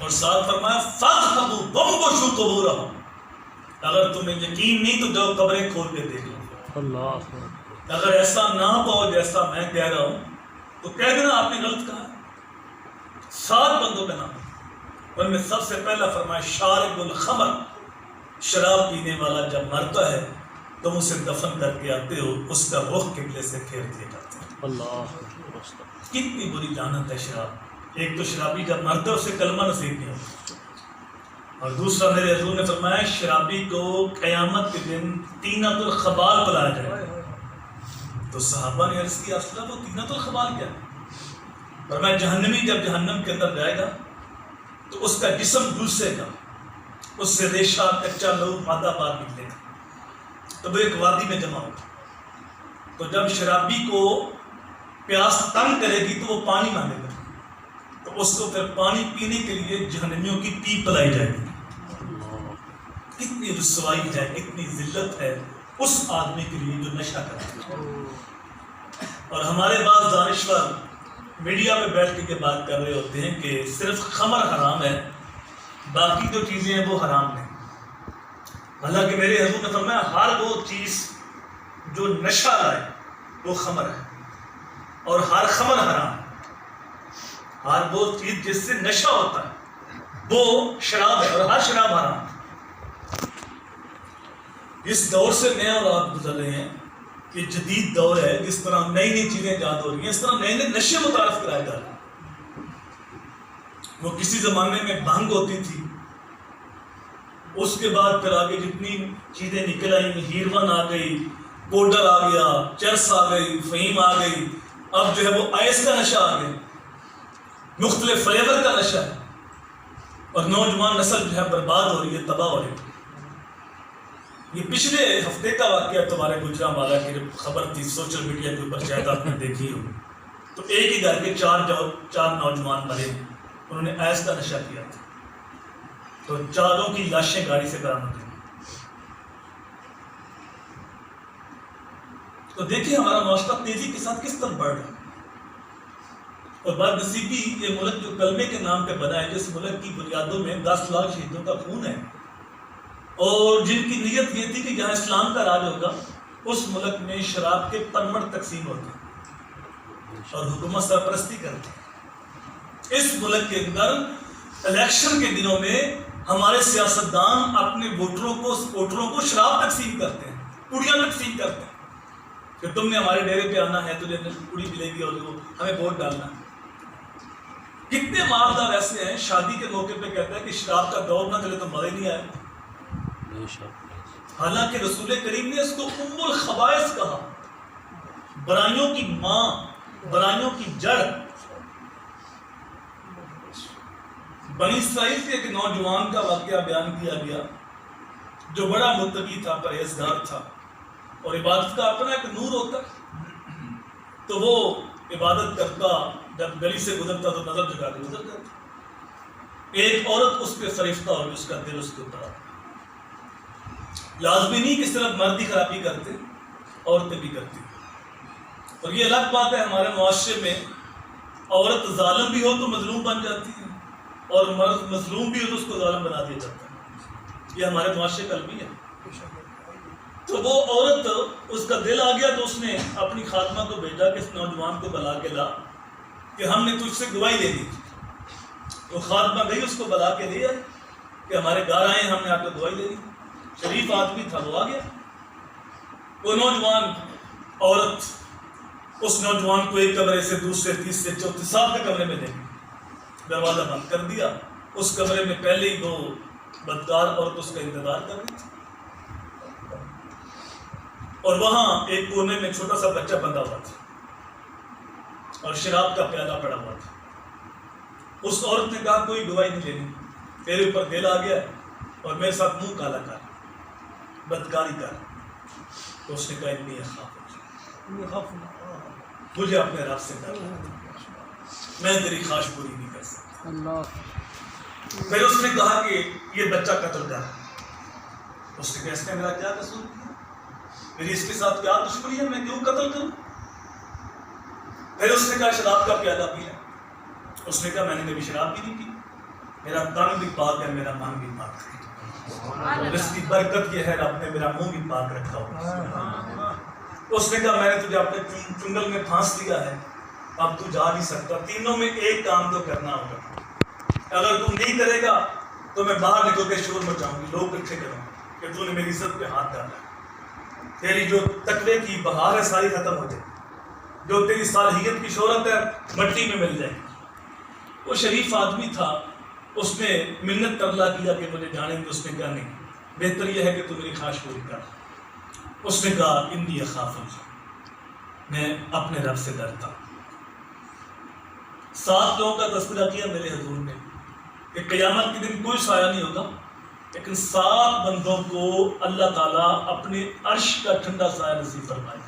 اور ساتھ فرمایا فَاذْهَبُوا فَانْبُشُوا قُبُورَهُمْ، اگر تمہیں یقین نہیں تو جو قبریں کھول کے دیکھ لو۔ اللہ اگر ایسا نہ پاؤ جیسا میں کہہ رہا ہوں تو کہہ دینا آپ نے غلط کہا۔ 7 بندوں کا نام، ان میں سب سے پہلا فرمایا شارب الخمر، شراب پینے والا جب مرتا ہے تم اسے دفن کر کے آتے ہو، اس کا رخ قبلے سے پھیر دیا جاتا ہے۔ اللہ کتنی بری لعنت ہے شراب۔ ایک تو شرابی جب مرتا ہے اسے کلمہ نصیب نہیں ہوتا، اور دوسرا میرے حضور نے فرمایا شرابی کو قیامت کے دن طینۃ الخبال بلایا جائے گا۔ تو صحابہ نے عرض کیا اصلا وہ طینۃ الخبال کیا ہے؟ فرمایا جہنمی جب جہنم کے اندر جائے گا تو اس کا جسم جھلسے گا، اس سے ریشہ کچا لہو مادہ بار نکلے گا، تو وہ ایک وادی میں جمع ہوگا۔ تو جب شرابی کو پیاس تنگ کرے گی تو وہ پانی مانگے گا، تو اس کو پھر پانی پینے کے لیے جہنمیوں کی پیپ پلائی جائے گی۔ کتنی رسوائی ہے، کتنی ذلت ہے اس آدمی کے لیے جو نشہ کرتا ہے۔ اور ہمارے بعض دانشور میڈیا میں بیٹھ کے بات کر رہے ہوتے ہیں کہ صرف خمر حرام ہے، باقی جو چیزیں ہیں وہ حرام نہیں۔ حالانکہ میرے حضور نے فرمایا ہر وہ چیز جو نشہ لائے وہ خمر ہے، اور ہر خمر حرام ہے۔ ہر وہ چیز جس سے نشہ ہوتا ہے وہ شراب ہے، اور ہر شراب حرام ہے۔ اس دور سے میں اور آپ گزر رہے ہیں، یہ جدید دور ہے، جس طرح نئی نئی چیزیں ایجاد ہو رہی ہیں اس طرح نئے نئے نشے متعارف کرائے جا رہے ہیں۔ وہ کسی زمانے میں بھنگ ہوتی تھی، اس کے بعد پھر آگے جتنی چیزیں نکل آئیں، ہیروین آ گئی، پاؤڈر آ گیا، چرس آ گئی، فہیم آ گئی، اب جو ہے وہ آئس کا نشہ آ گیا، مختلف فلیور کا نشہ ہے، اور نوجوان نسل جو ہے برباد ہو رہی ہے، تباہ ہو رہی ہے۔ یہ پچھلے ہفتے کا واقعہ تمہارے گجرانوالہ کی جب خبر تھی سوشل میڈیا کے اوپر، شاید آپ نے دیکھی ہو، تو ایک ہی گھر کے چار نوجوان مرے، انہوں نے ایس کا نشہ کیا تھا، تو چاروں کی لاشیں گاڑی سے برآمد ہوئی۔ تو دیکھیں ہمارا معاشرہ تیزی کے ساتھ کس طرح بڑھ رہا ہے، اور بات نصیبی یہ ملک جو کلمے کے نام پہ بنا ہے، جس ملک کی بنیادوں میں 10 لاکھ شہیدوں کا خون ہے، اور جن کی نیت یہ تھی کہ جہاں اسلام کا راج ہوگا اس ملک میں شراب کے پرمٹ تقسیم ہوتے ہیں اور حکومت سرپرستی کرتی ہے۔ اس ملک کے اندر الیکشن کے دنوں میں ہمارے سیاستدان اپنے ووٹروں کو سپورٹروں کو شراب تقسیم کرتے ہیں، پوڑیاں تقسیم کرتے ہیں کہ تم نے ہمارے ڈیرے پہ آنا ہے، تجھے پوڑی ملے گی اور ہمیں ووٹ ڈالنا ہے۔ کتنے مالدار ایسے ہیں شادی کے موقع پہ کہتا ہے کہ شراب کا دور نہ چلے تو مزہ نہیں آئے، حالانکہ رسول کریم نے اس کو ام الخبائث کہا، برائیوں کی ماں، برائیوں کی جڑ۔ بنی اسرائیل کے ایک نوجوان کا واقعہ بیان کیا گیا جو بڑا متقی تھا، پرہیزگار تھا، اور عبادت کا اپنا ایک نور ہوتا ہے، تو وہ عبادت کرتا، جب گلی سے گزرتا تو نظر جھکا کے گزر جاتا۔ ایک عورت اس پہ فریفتہ اور اس کا دل اس کے اوپر آتا۔ لازمی نہیں کہ صرف مرد ہی خرابی کرتے، عورتیں بھی کرتی، اور یہ الگ بات ہے ہمارے معاشرے میں عورت ظالم بھی ہو تو مظلوم بن جاتی ہے، اور مرد مظلوم بھی ہو تو اس کو ظالم بنا دیا جاتا ہے، یہ ہمارے معاشرے کا المیہ ہے۔ تو وہ عورت، اس کا دل آ گیا تو اس نے اپنی خاتمہ کو بھیجا کہ اس نوجوان کو بلا کے لا کہ ہم نے تجھ سے گواہی لے لی۔ تو خاتمہ گئی، اس کو بلا کے لیا کہ ہمارے گھر آئے، ہم نے آپ کو گواہی لے لی۔ شریف آدمی تھا، وہ آ گیا۔ وہ نوجوان عورت اس نوجوان کو ایک کمرے سے دوسرے تیسرے چوتھے 7 کمرے میں لے گئی، دروازہ بند کر دیا۔ اس کمرے میں پہلے ہی 2 بدکار عورت اس کا انتظار کر رہی تھی، اور وہاں ایک کونے میں چھوٹا سا بچہ بندھا ہوا تھا اور شراب کا پیالہ پڑا ہوا تھا۔ اس عورت نے کہا کوئی گواہی نہیں لینی، تیرے اوپر دل آ گیا اور میرے ساتھ منہ کالا کر، بدکاری کر۔ تو اس نے کہا انی اخاف، مجھے اپنے رب سے ڈر لگتا، میں تیری خواہش پوری نہیں کر سکتا۔ پھر اس نے کہا کہ یہ بچہ قتل کر۔ اس نے کہا اس نے میرا کیا قصور کیا، میری اس کے ساتھ کیا دشمنی ہے، میں کیوں قتل کروں؟ پھر اس نے کہا شراب کا پیالہ پیا۔ اس نے کہا میں نے کبھی شراب بھی نہیں پی۔ میرا تن بھی پاک ہے، میرا من بھی پاک ہے، اور اس کی برکت یہ ہے رب نے میرا منہ بھی پاک رکھا ہوا۔ اس نے کہا میں نے تجھے اپنے چنگل میں پھانس دیا ہے، اب تو جا نہیں سکتا، تینوں میں ایک کام تو کرنا ہوگا، اگر تو نہیں کرے گا تو میں باہر نکل کے شور مچاؤں گی، لوگ اکٹھے کروں گی کہ تو نے میری عزت پہ ہاتھ ڈالا ہے، تیری جو تقوی کی بہار ہے ساری ختم ہو جائے، جو تیری صالحیت کی شہرت ہے مٹی میں مل جائے گی۔ وہ شریف آدمی تھا، اس نے منت ترلا کیا کہ مجھے جانے گے، اس نے کہا نہیں، بہتر یہ ہے کہ تو میری خواہش پوری کر۔ اس نے کہا انی اخاف اللہ، میں اپنے رب سے ڈرتا۔ 7 لوگوں کا تذکرہ کیا میرے حضور نے کہ قیامت کے دن کوئی سایہ نہیں ہوگا، لیکن 7 بندوں کو اللہ تعالیٰ اپنے عرش کا ٹھنڈا سایہ نصیب فرمائے۔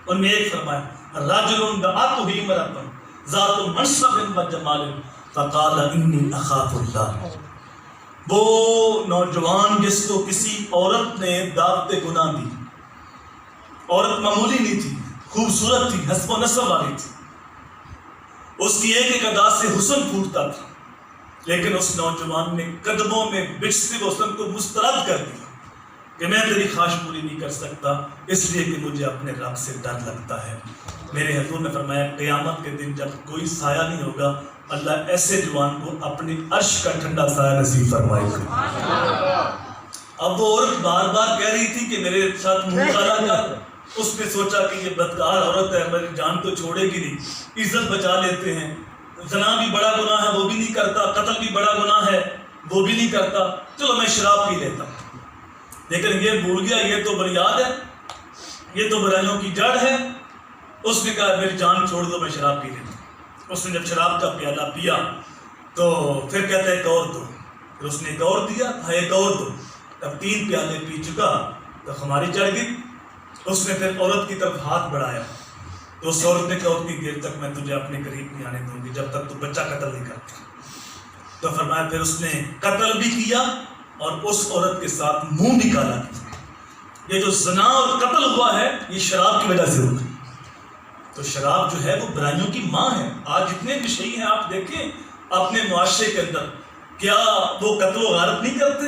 ان میں ایک فرمایا رجل دعته امرأة ذات منصب و جمال فقال انی اخاف اللہ، وہ نوجوان جس کو کسی عورت نے دعوت گناہ دی، عورت معمولی نہیں تھی، خوبصورت تھی، حسب و نسب والی تھی، اس کی ایک ایک ادا سے حسن پھوٹتا تھا، لیکن اس نوجوان نے قدموں میں بچھتے حسن کو مسترد کر دیا کہ میں تیری خواہش پوری نہیں کر سکتا، اس لیے کہ مجھے اپنے رب سے ڈر لگتا ہے۔ میرے حضور نے فرمایا قیامت کے دن جب کوئی سایہ نہیں ہوگا، اللہ ایسے جوان کو اپنی عرش کا ٹھنڈا سایہ نصیب فرمائے گا۔ اب وہ عورت بار بار کہہ رہی تھی کہ میرے ساتھ منہ کالا کر، اس نے سوچا کہ یہ بدکار عورت ہے، میری جان تو چھوڑے گی نہیں، عزت بچا لیتے ہیں، زنا بھی بڑا گناہ ہے وہ بھی نہیں کرتا، قتل بھی بڑا گناہ ہے وہ بھی نہیں کرتا، چلو میں شراب پی لیتا ہوں۔ لیکن یہ بھول گیا یہ تو بنیاد ہے، یہ تو برائیوں کی جڑ ہے۔ اس نے کہا میری جان چھوڑ دو، میں شراب پی لیتا ہوں۔ اس نے جب شراب کا پیالہ پیا تو پھر کہتا ہے ایک اور دو، پھر اس نے ایک اور دیا، ایک اور دو، تب 3 پیالے پی چکا تو ہماری چڑھ گئی۔ اس نے پھر عورت کی طرف ہاتھ بڑھایا تو اس عورت نے کہا اتنی دیر تک میں تجھے اپنے قریب نہیں آنے دوں گی جب تک تو بچہ قتل نہیں کرتی۔ تو فرمایا پھر اس نے قتل بھی کیا اور اس عورت کے ساتھ منہ بھی کالا کیا۔ یہ جو زنا اور قتل ہوا ہے یہ شراب کی وجہ سے ہوا۔ تو شراب جو ہے وہ برائیوں کی ماں ہے۔ آج جتنے نشئی ہیں آپ دیکھیں اپنے معاشرے کے اندر، کیا وہ قتل و غارت نہیں کرتے؟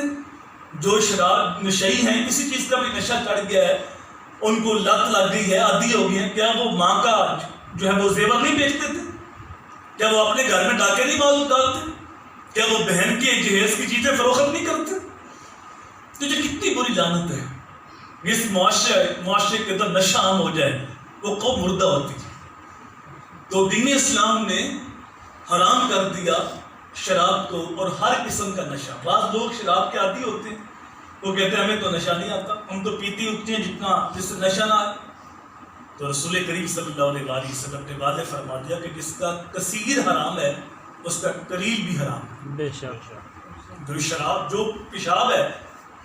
جو شراب نشئی ہیں، کسی چیز کا بھی نشہ چڑھ گیا ہے، ان کو لت لگ گئی ہے، عادی ہو گئی ہے، کیا وہ ماں کا جو ہے وہ زیور نہیں بیچتے تھے؟ کیا وہ اپنے گھر میں ڈاکے نہیں معلوم ڈالتے؟ کیا وہ بہن کے جہیز کی چیزیں فروخت نہیں کرتے؟ تو یہ کتنی بری لعنت ہے۔ اس معاشرے کے اندر نشہ عام ہو جائے وہ قوم مردہ ہوتی ہے۔ تو دین اسلام نے حرام کر دیا شراب کو اور ہر قسم کا نشہ۔ بعض لوگ شراب کے عادی ہوتے ہیں، وہ کہتے ہیں ہمیں تو نشہ نہیں آتا، ہم تو پیتی اٹھتے ہیں جتنا جس سے نشہ نہ آئے۔ تو رسول کریم صلی اللہ علیہ وسلم نے واضح فرما دیا کہ جس کا کثیر حرام ہے اس کا قلیل بھی حرام ہے۔ بے شک جو شراب جو پیشاب ہے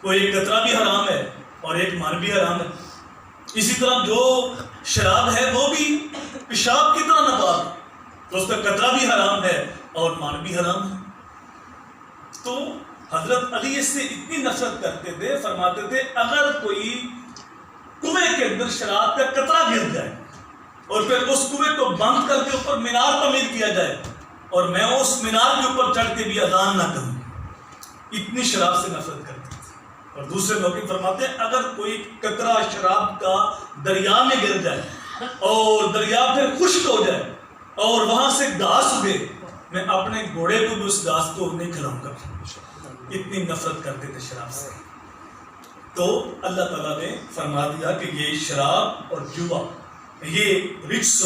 وہ ایک قطرہ بھی حرام ہے اور ایک مان بھی حرام ہے۔ اسی طرح جو شراب ہے وہ بھی پیشاب کی طرح ناپاک ہے، تو اس کا قطرہ بھی حرام ہے اور مان بھی حرام ہے۔ تو حضرت علی اس سے اتنی نفرت کرتے تھے، فرماتے تھے اگر کوئی کنویں کے اندر شراب کا قطرہ گر جائے اور پھر اس کنویں کو بند کر کے اوپر مینار تعمیر کیا جائے اور میں اس مینار کے اوپر چڑھ کے بھی اذان نہ کروں، اتنی شراب سے نفرت کرتے تھے۔ اور دوسرے موقع فرماتے ہیں اگر کوئی قطرہ شراب کا دریا میں گر جائے اور دریا پھر خشک ہو جائے اور وہاں سے گھاس اگے، میں اپنے گھوڑے کو بھی اس گھاس کو نہیں کھلاؤں گا۔ اتنی نفرت کرتے تھے شراب سے۔ تو اللہ تعالیٰ نے فرما دیا کہ یہ شراب اور جوا یہ رجس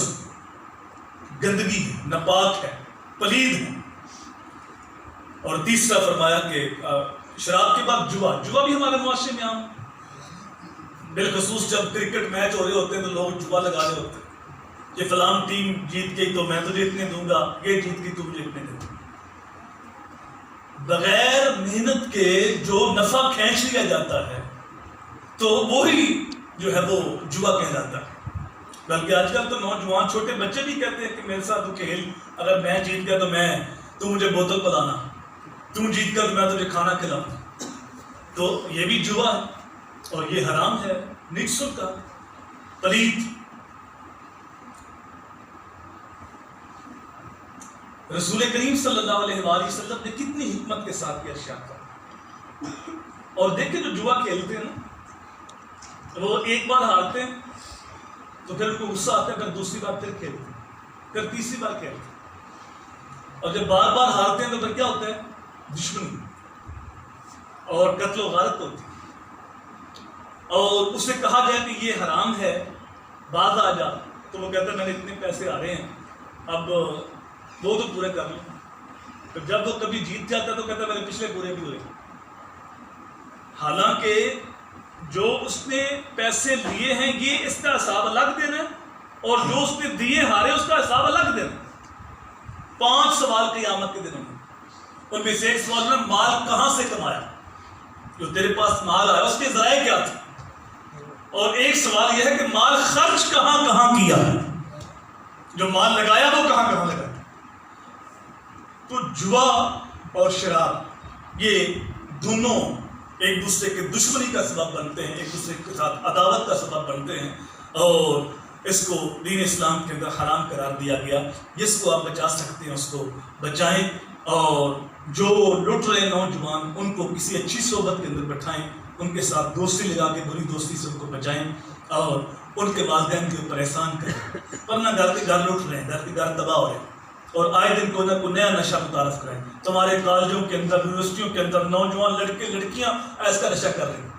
گندگی ہے، ناپاک ہے، پلید ہے۔ اور تیسرا فرمایا کہ شراب کے بعد جوا بھی ہمارے معاشرے میں عام، بالخصوص جب کرکٹ میچ ہو رہے ہوتے ہیں تو لوگ جوا لگا رہے ہوتے ہیں کہ فلاں ٹیم جیت گئی تو میں تجھے اتنے دوں گا، یہ جیت گئی تو مجھے اتنے دے دوں۔ بغیر محنت کے جو نفع کھینچ لیا جاتا ہے تو وہی جو ہے وہ جوا کہلاتا ہے۔ بلکہ آج کل تو نوجوان چھوٹے بچے بھی کہتے ہیں کہ میرے ساتھ تو کھیل، اگر میں جیت گیا تو مجھے بوتل پلانا، تم جیت کر تو میں تجھے کھانا کھلاؤں۔ تو یہ بھی جوا ہے اور یہ حرام ہے، نجس کا، پلید۔ رسول کریم صلی اللہ علیہ وآلہ وسلم نے کتنی حکمت کے ساتھ یہ ارشاد کیا. اور دیکھیں جو جوا کھیلتے ہیں نا، وہ ایک بار ہارتے ہیں تو پھر ان کو غصہ آتا ہے، پھر دوسری بار پھر کھیلتے ہیں، پھر تیسری بار کھیلتے ہیں، اور جب بار بار ہارتے ہیں تو پھر کیا ہوتا ہے؟ دشمنی اور قتل و غارت ہوتی ہے. اور اسے کہا جائے کہ یہ حرام ہے، باز آ جا، تو وہ کہتا ہے میں نے اتنے پیسے آ رہے ہیں، اب وہ تو پورے کر لیں. تو جب وہ کبھی جیت جاتا ہے تو کہتا ہے میں نے پچھلے پورے بھی ہوئے. حالانکہ جو اس نے پیسے لیے ہیں یہ اس کا حساب الگ دینا ہے، اور جو اس نے دیے ہارے اس کا حساب الگ دینا. 5 سوال قیامت کے دنوں میں. ان میں سے ایک سوال ہے مال کہاں سے کمایا، جو تیرے پاس مال آیا اس کے ذرائع کیا تھے، اور ایک سوال یہ ہے کہ مال خرچ کہاں کہاں کیا، جو مال لگایا وہ کہاں کہاں لگایا. تو جوا اور شراب یہ دونوں ایک دوسرے کے دشمنی کا سبب بنتے ہیں، ایک دوسرے کے ساتھ عداوت کا سبب بنتے ہیں، اور اس کو دین اسلام کے اندر حرام قرار دیا گیا. جس کو آپ بچا سکتے ہیں اس کو بچائیں، اور جو لٹ رہے نوجوان ان کو کسی اچھی صحبت کے اندر بٹھائیں، ان کے ساتھ دوستی لگا کے بری دوستی سے ان کو بچائیں، اور ان کے والدین کے اوپر احسان کریں. ورنہ گھر کے گھر لٹ رہے ہیں، گھر کے گھر تباہ ہو رہے ہیں، اور آئے دن کوئی نہ کوئی نیا نشہ متعارف کرائیں. تمہارے کالجوں کے اندر، یونیورسٹیوں کے اندر نوجوان لڑکے لڑکیاں ایسا نشہ کر رہے ہیں،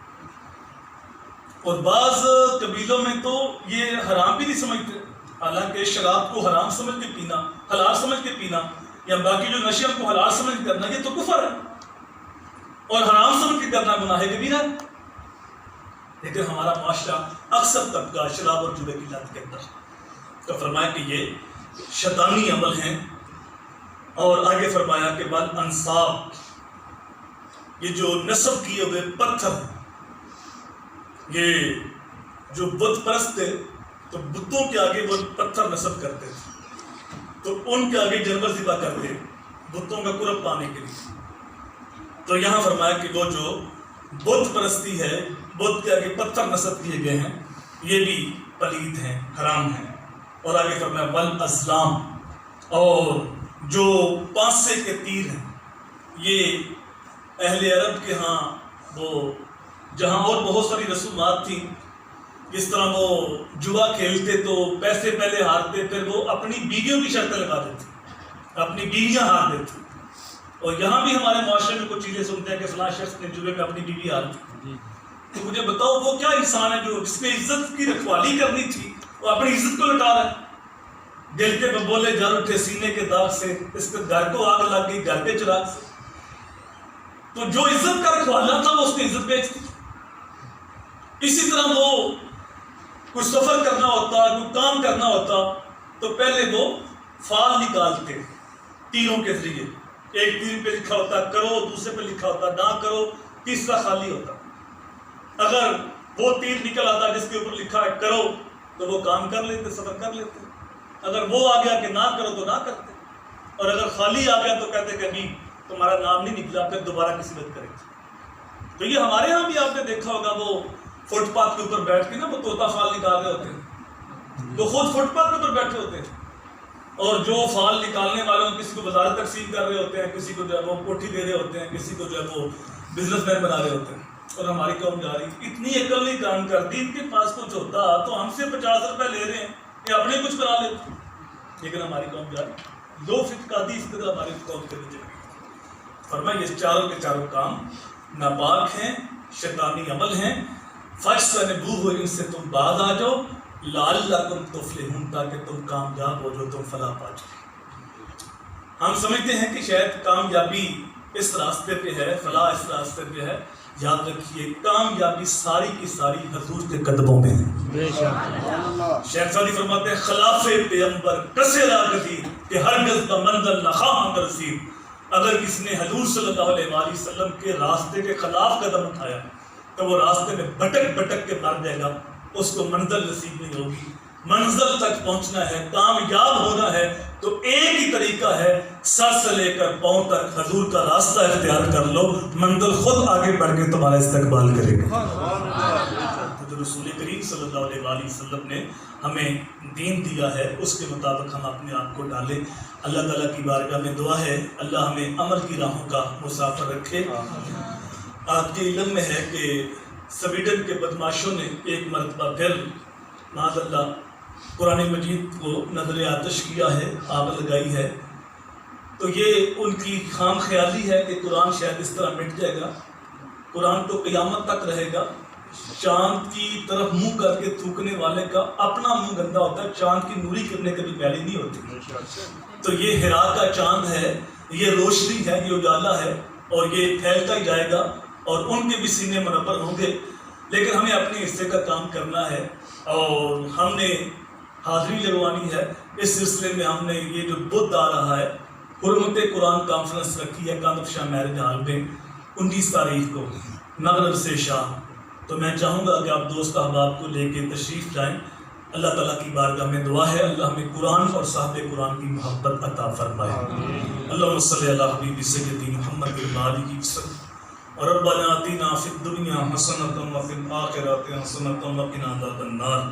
اور بعض قبیلوں میں تو یہ حرام بھی نہیں سمجھتے. حالانکہ شراب کو حرام سمجھ کے پینا، حلال سمجھ کے پینا، یا باقی جو نشے کو حلال سمجھ کے کرنا، یہ تو کفر ہے، اور حرام سمجھ کے کرنا گناہ کبیرہ ہے. لیکن ہمارا معاشرہ اکثر طبقہ شراب اور جوے کی لت کے اندر تو فرمایا کہ یہ شیطانی عمل ہیں. اور آگے فرمایا کہ بل انصاب، یہ جو نصب کیے ہوئے پتھر ہیں، یہ جو بت پرست تھے تو بتوں کے آگے وہ پتھر نصب کرتے تھے، تو ان کے آگے جانور ذبح کرتے بتوں کا قرب پانے کے لیے. تو یہاں فرمایا کہ وہ جو بت پرستی ہے، بت کے آگے پتھر نصب کیے گئے ہیں، یہ بھی پلید ہیں، حرام ہیں. اور آگے فرمایا والازلام، اور جو پانسے کے تیر ہیں، یہ اہل عرب کے ہاں وہ جہاں اور بہت ساری رسومات تھیں، اس طرح وہ جوا کھیلتے تو پیسے پہلے ہارتے، پھر وہ اپنی بیویوں کی شرطیں لگا دیتے، اپنی بیویاں ہار دیتے. اور یہاں بھی ہمارے معاشرے میں کچھ چیزیں سنتے ہیں کہ فلاں شخص نے جوے میں اپنی بیوی ہار دی. تو مجھے بتاؤ وہ کیا انسان ہے جو جس نے عزت کی رکھوالی کرنی تھی وہ اپنی عزت کو لٹا رہا ہے. دل کے ببولے جل اٹھے سینے کے داغ سے، اس کے گھر کو آگ لگ گئی گھر کے چراغ سے. تو جو عزت کا رکھوالا تھا وہ اس نے عزت بیچ دی. اسی طرح وہ کچھ سفر کرنا ہوتا، کوئی کام کرنا ہوتا تو پہلے وہ فال نکالتے تیروں کے ذریعے. ایک تیر پہ لکھا ہوتا کرو، دوسرے پہ لکھا ہوتا نہ کرو، تیسرا خالی ہوتا. اگر وہ تیر نکل آتا جس کے اوپر لکھا ہے کرو تو وہ کام کر لیتے، سفر کر لیتے. اگر وہ آ گیا کہ نہ کرو تو نہ کرتے، اور اگر خالی آ گیا تو کہتے کہ نہیں تمہارا نام نہیں نکلا، پھر دوبارہ کسی وقت کریں گے. تو یہ ہمارے ہاں بھی آپ نے دیکھا ہوگا، وہ فٹ پاتھ کے اوپر بیٹھ کے نا وہ طوطا فال نکال رہے ہوتے ہیں، تو خود فٹ پاتھ کے اوپر بیٹھے ہوتے ہیں، اور جو فال نکالنے والوں کسی کو وزارت تقسیم کر رہے ہوتے ہیں، کسی کو جو ہے وہ کوٹھی دے رہے ہوتے ہیں، کسی کو جو ہے وہ بزنس مین بنا رہے ہوتے ہیں. اور ہماری قوم جا رہی اتنی عقل نہیں کام کرتی، ان کے پاس کچھ ہوتا تو ہم سے 50 روپے لے رہے ہیں، یہ اپنے کچھ بنا لیتے. لیکن ہماری قوم جا رہی دو فقادی اس قدر ہماری قوم کے نیچے. فرمایا یہ چاروں کے چاروں کام ناپاک ہیں، شیطانی عمل ہیں. فاجتنبوہ، ان سے تم باز آ جاؤ، لعلکم تفلحون، تاکہ تم کامیاب ہو جو تم فلاح پا جاؤ. ہم سمجھتے ہیں کہ شاید کامیابی اس راستے پہ ہے، فلاح اس راستے پہ ہے. یاد رکھیے کامیابی ساری کی ساری حضور کے قدموں میں ہے. شیخ سعدی فرماتے ہیں خلاف پیغمبر کسے راگتی کہ ہرگز بمنزل نخواہاں رسید. اگر کسی نے حضور صلی اللہ علیہ وآلہ وسلم کے راستے کے خلاف قدم اٹھایا تو وہ راستے میں بھٹک بھٹک کے مر جائے گا، اس کو منزل نصیب نہیں ہوگی. منزل تک پہنچنا ہے، کامیاب ہونا ہے تو ایک ہی طریقہ ہے، سر سے لے کر پاؤں تک حضور کا راستہ اختیار کر لو، منزل خود آگے بڑھ کے تمہارا استقبال کرے گا. جو رسول کریم صلی اللہ علیہ وآلہ وسلم نے ہمیں دین دیا ہے اس کے مطابق ہم اپنے آپ کو ڈالیں۔ اللہ تعالیٰ کی بارگاہ میں دعا ہے اللہ ہمیں عمل کی راہوں کا مسافر رکھے۔ آپ کے علم میں ہے کہ سویڈن کے بدماشوں نے ایک مرتبہ پھر معاذ اللہ قرآن مجید کو نظر آتش کیا ہے، آگ لگائی ہے۔ تو یہ ان کی خام خیالی ہے کہ قرآن شاید اس طرح مٹ جائے گا، قرآن تو قیامت تک رہے گا۔ چاند کی طرف منہ کر کے تھوکنے والے کا اپنا منہ گندا ہوتا ہے، چاند کی نوری کرنے کبھی پہلی نہیں ہوتی۔ تو یہ ہرا کا چاند ہے، یہ روشنی ہے، یہ اجالا ہے اور یہ پھیلتا ہی جائے گا اور ان کے بھی سینے منور ہوں گے، لیکن ہمیں اپنے حصے کا کام کرنا ہے اور ہم نے حاضری لگوانی ہے۔ اس سلسلے میں ہم نے یہ جو بدھ آ رہا ہے، حرمت قرآن کانفرنس رکھی ہے کاندف شاہ میرج ہال میں 19 تاریخ کو مغرب سے شاہ۔ تو میں چاہوں گا کہ آپ دوست احباب کو لے کے تشریف جائیں۔ اللہ تعالیٰ کی بارگاہ میں دعا ہے اللہ ہمیں قرآن اور صاحب قرآن کی محبت عطا فرمائے۔ اللہم صلی علی حبیب سیدی محمد وآلہ وسلم۔ ربنا آتنا فی الدنیا حسنۃ وفی الآخرۃ حسنۃ وقنا عذاب النار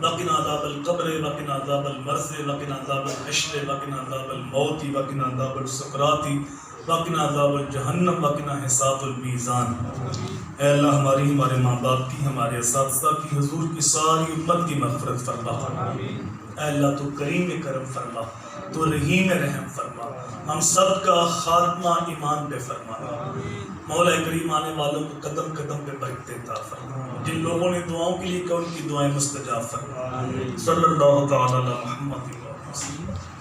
وقنا عذاب القبر وقنا عذاب المرض وقنا عذاب الحشر وقنا عذاب الموت وقنا عذاب السکرات وقنا عذاب الجہنم وقنا حساب المیزان۔ اے اللہ ہمارے ماں باپ کی، ہمارے اساتذہ کی، حضور کی ساری امت کی مغفرت فرما۔ اے اللہ تو کریم کرم فرما، تو رحیم رحم فرما، ہم سب کا خاتمہ ایمان پہ فرما۔ مولا کریم آنے والوں کو قدم قدم پہ برکت عطا فرما، جن لوگوں نے دعاؤں کے لیے کہ ان کی دعائیں مستجاب فرما۔ صلی اللہ تعالی علی محمد و علیہ وسلم۔